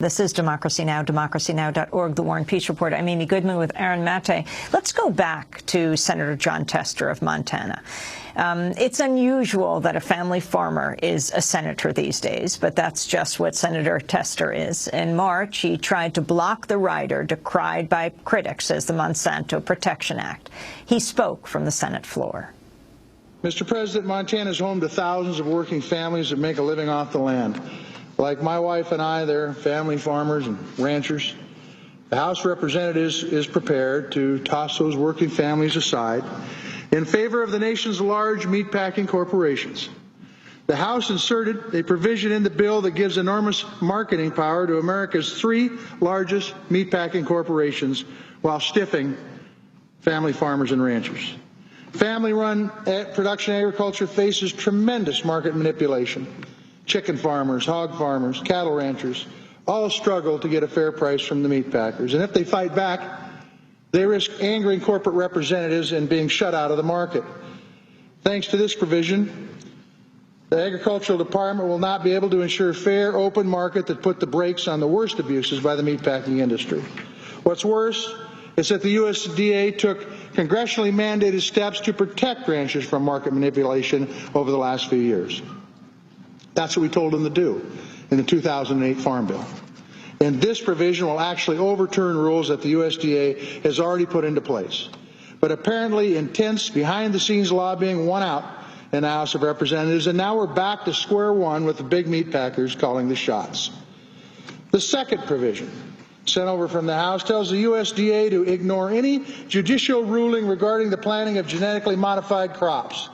This is Democracy Now!, democracynow.org, The War and Peace Report. I'm Amy Goodman with Aaron Mate. Let's go back to Senator Jon Tester of Montana. It's unusual that a family farmer is a senator these days, but that's just what Senator Tester is. In March, he tried to block the rider decried by critics as the Monsanto Protection Act. He spoke from the Senate floor. Mr. President, Montana is home to thousands of working families that make a living off the land. Like my wife and I, they're family farmers and ranchers. The House of Representatives is prepared to toss those working families aside in favor of the nation's large meatpacking corporations. The House inserted a provision in the bill that gives enormous marketing power to America's three largest meatpacking corporations while stiffing family farmers and ranchers. Family-run production agriculture faces tremendous market manipulation. Chicken farmers, hog farmers, cattle ranchers all struggle to get a fair price from the meat packers. And if they fight back, they risk angering corporate representatives and being shut out of the market. Thanks to this provision, the Agricultural Department will not be able to ensure a fair, open market that put the brakes on the worst abuses by the meatpacking industry. What's worse is that the USDA took congressionally mandated steps to protect ranchers from market manipulation over the last few years. That's what we told them to do in the 2008 Farm Bill. And this provision will actually overturn rules that the USDA has already put into place. But apparently intense behind-the-scenes lobbying won out in the House of Representatives, and now we're back to square one with the big meat packers calling the shots. The second provision sent over from the House tells the USDA to ignore any judicial ruling regarding the planting of genetically modified crops.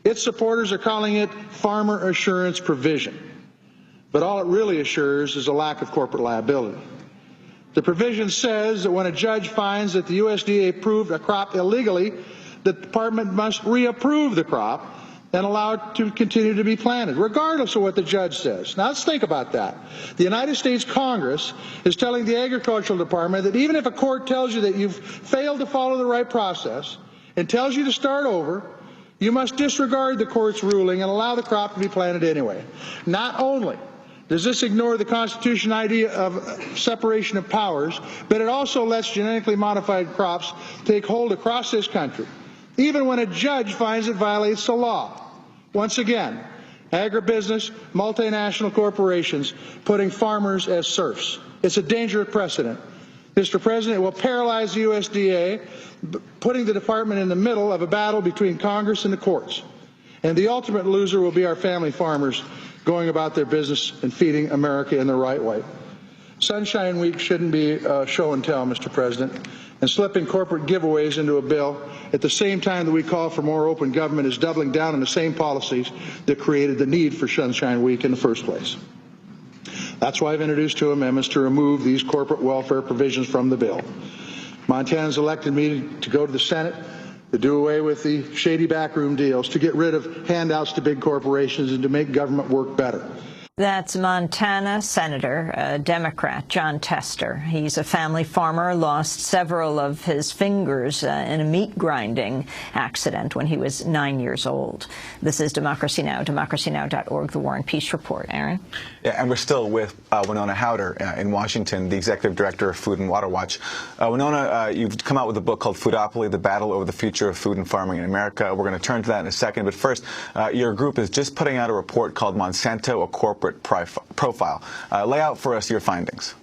Its supporters are calling it farmer assurance provision. But all it really assures is a lack of corporate liability. The provision says that when a judge finds that the USDA approved a crop illegally, the department must reapprove the crop and allow it to continue to be planted, regardless of what the judge says. Now let's think about that. The United States Congress is telling the Agricultural Department that even if a court tells you that you've failed to follow the right process and tells you to start over, you must disregard the court's ruling and allow the crop to be planted anyway. Not only does this ignore the Constitution idea of separation of powers, but it also lets genetically modified crops take hold across this country, even when a judge finds it violates the law. Once again, agribusiness, multinational corporations putting farmers as serfs. It's a dangerous precedent. Mr. President, it will paralyze the USDA, putting the department in the middle of a battle between Congress and the courts. And the ultimate loser will be our family farmers going about their business and feeding America in the right way. Sunshine Week shouldn't be show and tell, Mr. President, and slipping corporate giveaways into a bill at the same time that we call for more open government is doubling down on the same policies that created the need for Sunshine Week in the first place. That's why I've introduced two amendments to remove these corporate welfare provisions from the bill. Montana's elected me to go to the Senate to do away with the shady backroom deals, to get rid of handouts to big corporations, and to make government work better. That's Montana Senator, Democrat Jon Tester. He's a family farmer, lost several of his fingers in a meat grinding accident when he was 9 years old. This is Democracy Now!, democracynow.org, The War and Peace Report. Aaron? Yeah, and we're still with Winona Howder in Washington, the Executive Director of Food and Water Watch. Winona, you've come out with a book called Foodopoly, The Battle Over the Future of Food and Farming in America. We're going to turn to that in a second. But first, your group is just putting out a report called Monsanto, a Corporate Profile. Lay out for us your findings.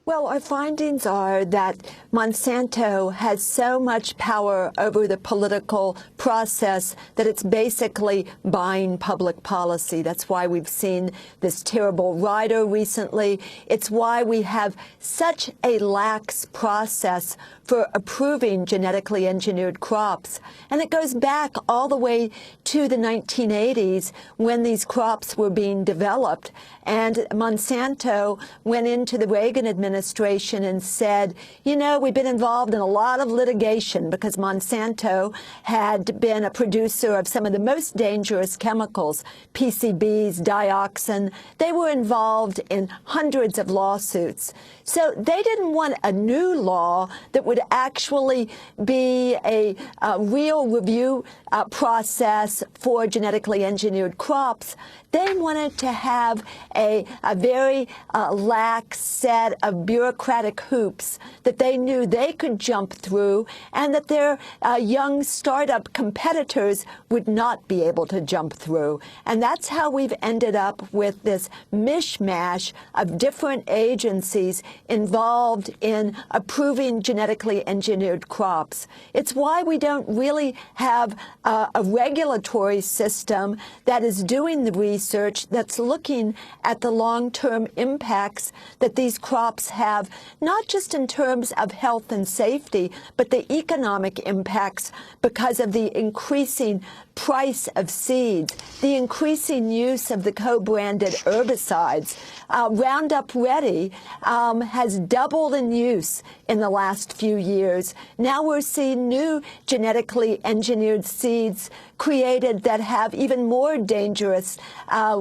Well, our findings are that Monsanto has so much power over the political process that it's basically buying public policy. That's why we've seen this terrible rider recently. It's why we have such a lax process for approving genetically engineered crops. And it goes back all the way to the 1980s when these crops were being developed. And Monsanto went into the Reagan administration administration and said, you know, we've been involved in a lot of litigation because Monsanto had been a producer of some of the most dangerous chemicals, PCBs, dioxin. They were involved in hundreds of lawsuits. So they didn't want a new law that would actually be a real review process for genetically engineered crops. They wanted to have a very lax set of bureaucratic hoops that they knew they could jump through and that their young startup competitors would not be able to jump through. And that's how we've ended up with this mishmash of different agencies involved in approving genetically engineered crops. It's why we don't really have a regulatory system that is doing the research that's looking at the long-term impacts that these crops have, not just in terms of health and safety, but the economic impacts because of the increasing price of seeds, the increasing use of the co-branded herbicides. Roundup Ready has doubled in use in the last few years. Now we're seeing new genetically engineered seeds created that have even more dangerous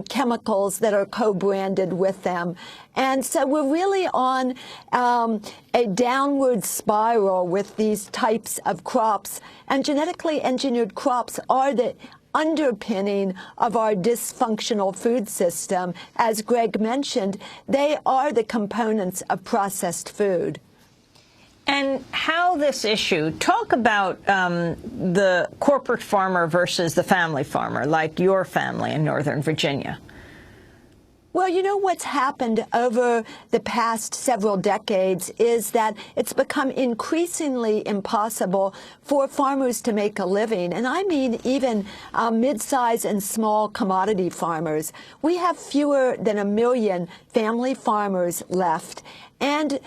chemicals that are co-branded with them. And so we're really on a downward spiral with these types of crops. And genetically engineered crops are the underpinning of our dysfunctional food system. As Greg mentioned, they are the components of processed food. And how this issue, talk about the corporate farmer versus the family farmer, like your family in Northern Virginia. Well, you know what's happened over the past several decades is that it's become increasingly impossible for farmers to make a living. And I mean even mid-size and small commodity farmers. We have fewer than 1 million family farmers left. And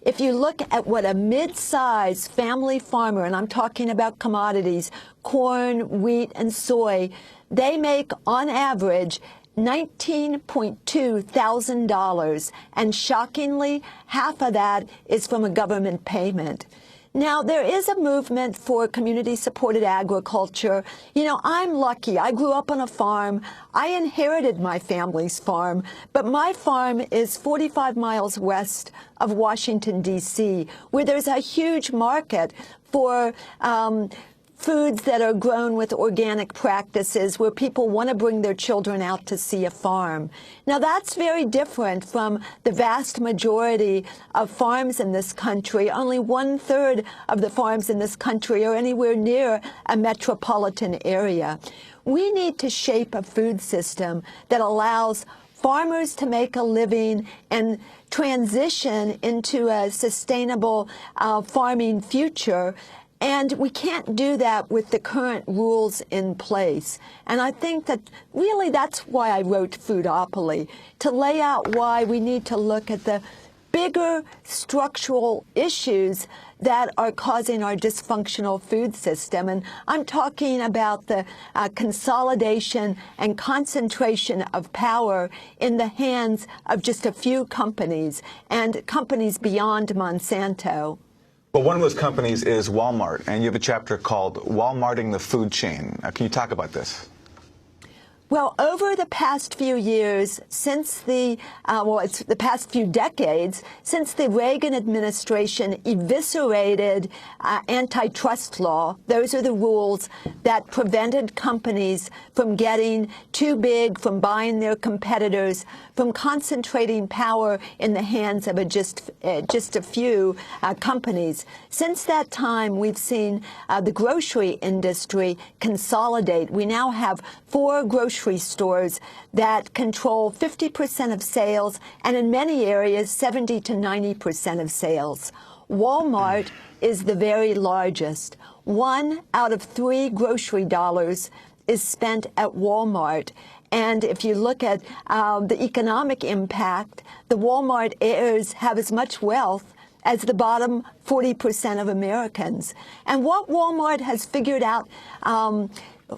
if you look at what a mid-size family farmer, and I'm talking about commodities, corn, wheat, and soy, they make on average $19.2 thousand, and shockingly, half of that is from a government payment. Now, there is a movement for community-supported agriculture. You know, I'm lucky. I grew up on a farm. I inherited my family's farm, but my farm is 45 miles west of Washington, D.C., where there's a huge market for foods that are grown with organic practices, where people want to bring their children out to see a farm. Now, that's very different from the vast majority of farms in this country. Only 1/3 of the farms in this country are anywhere near a metropolitan area. We need to shape a food system that allows farmers to make a living and transition into a sustainable farming future. And we can't do that with the current rules in place. And I think that really that's why I wrote Foodopoly, to lay out why we need to look at the bigger structural issues that are causing our dysfunctional food system. And I'm talking about the consolidation and concentration of power in the hands of just a few companies, and companies beyond Monsanto. Well, one of those companies is Wal-Mart, and you have a chapter called Wal-Marting the Food Chain. Can you talk about this? Well, over the past few years, since the past few decades, since the Reagan administration eviscerated antitrust law, those are the rules that prevented companies from getting too big, from buying their competitors, from concentrating power in the hands of just a few companies. Since that time, we've seen the grocery industry consolidate. We now have 4 grocery stores that control 50% of sales, and in many areas 70 to 90% of sales. Wal-Mart is the very largest. 1 out of 3 grocery dollars is spent at Wal-Mart. And if you look at the economic impact, the Wal-Mart heirs have as much wealth as the bottom 40% of Americans. And what Wal-Mart has figured out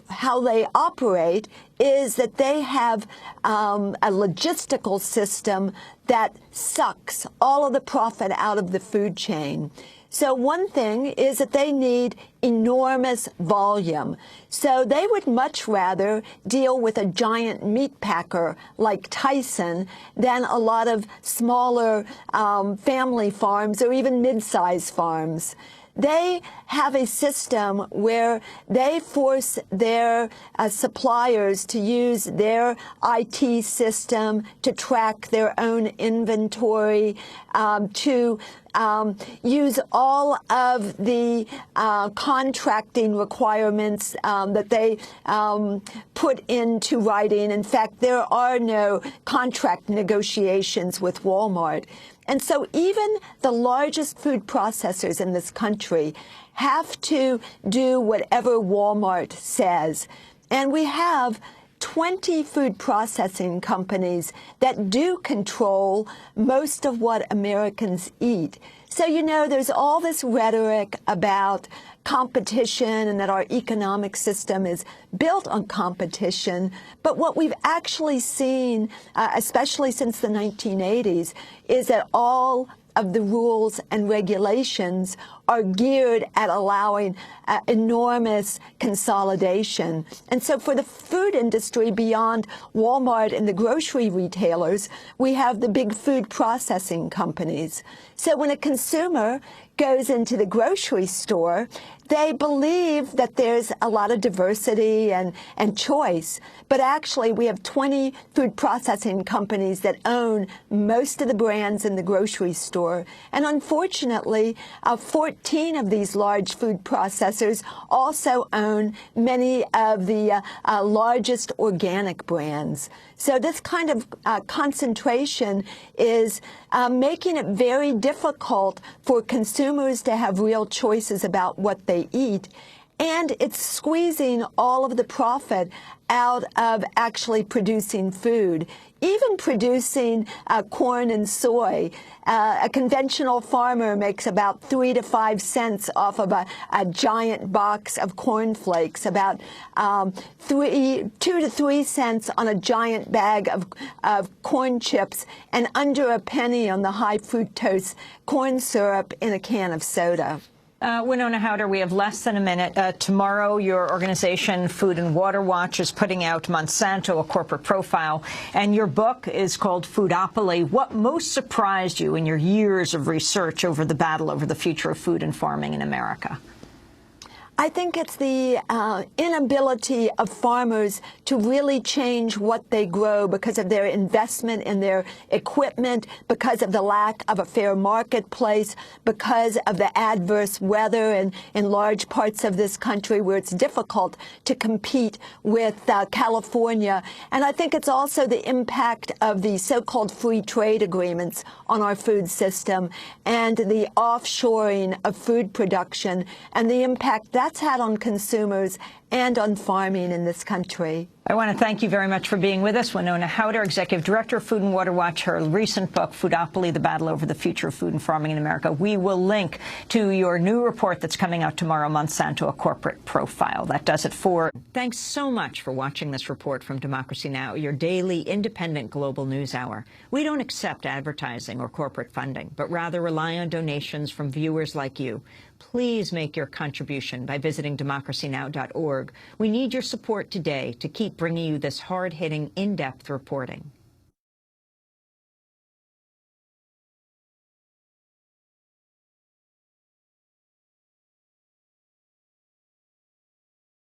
how they operate is that they have a logistical system that sucks all of the profit out of the food chain. So one thing is that they need enormous volume. So they would much rather deal with a giant meat packer like Tyson than a lot of smaller family farms or even mid-sized farms. They have a system where they force their suppliers to use their IT system to track their own inventory, to use all of the contracting requirements that they put into writing. In fact, there are no contract negotiations with Wal-Mart. And so even the largest food processors in this country have to do whatever Wal-Mart says. And we have 20 food processing companies that do control most of what Americans eat. So, you know, there's all this rhetoric about competition and that our economic system is built on competition. But what we've actually seen, especially since the 1980s, is that all of the rules and regulations are geared at allowing enormous consolidation. And so for the food industry, beyond Walmart and the grocery retailers, we have the big food processing companies. So when a consumer goes into the grocery store, they believe that there's a lot of diversity and choice. But actually, we have 20 food processing companies that own most of the brands in the grocery store. And unfortunately, 14 of these large food processors also own many of the largest organic brands. So this kind of concentration is making it very difficult for consumers to have real choices about what they eat. And it's squeezing all of the profit out of actually producing food, even producing corn and soy. A conventional farmer makes about 3 to 5 cents off of a giant box of cornflakes, about 2 to 3 cents on a giant bag of corn chips, and under a penny on the high fructose corn syrup in a can of soda. Winona Howder, we have less than a minute. Tomorrow, your organization, Food and Water Watch, is putting out Monsanto, a corporate profile, and your book is called Foodopoly. What most surprised you in your years of research over the battle over the future of food and farming in America? I think it's the inability of farmers to really change what they grow because of their investment in their equipment, because of the lack of a fair marketplace, because of the adverse weather in large parts of this country where it's difficult to compete with California. And I think it's also the impact of the so-called free trade agreements on our food system and the offshoring of food production and the impact that's had on consumers and on farming in this country. I want to thank you very much for being with us. Winona Howder, Executive Director of Food and Water Watch, her recent book, Foodopoly, The Battle Over the Future of Food and Farming in America. We will link to your new report that's coming out tomorrow, Monsanto, a corporate profile. That does it for. Thanks so much for watching this report from Democracy Now!, your daily independent global news hour. We don't accept advertising or corporate funding, but rather rely on donations from viewers like you. Please make your contribution by visiting democracynow.org. We need your support today to keep bringing you this hard-hitting, in-depth reporting.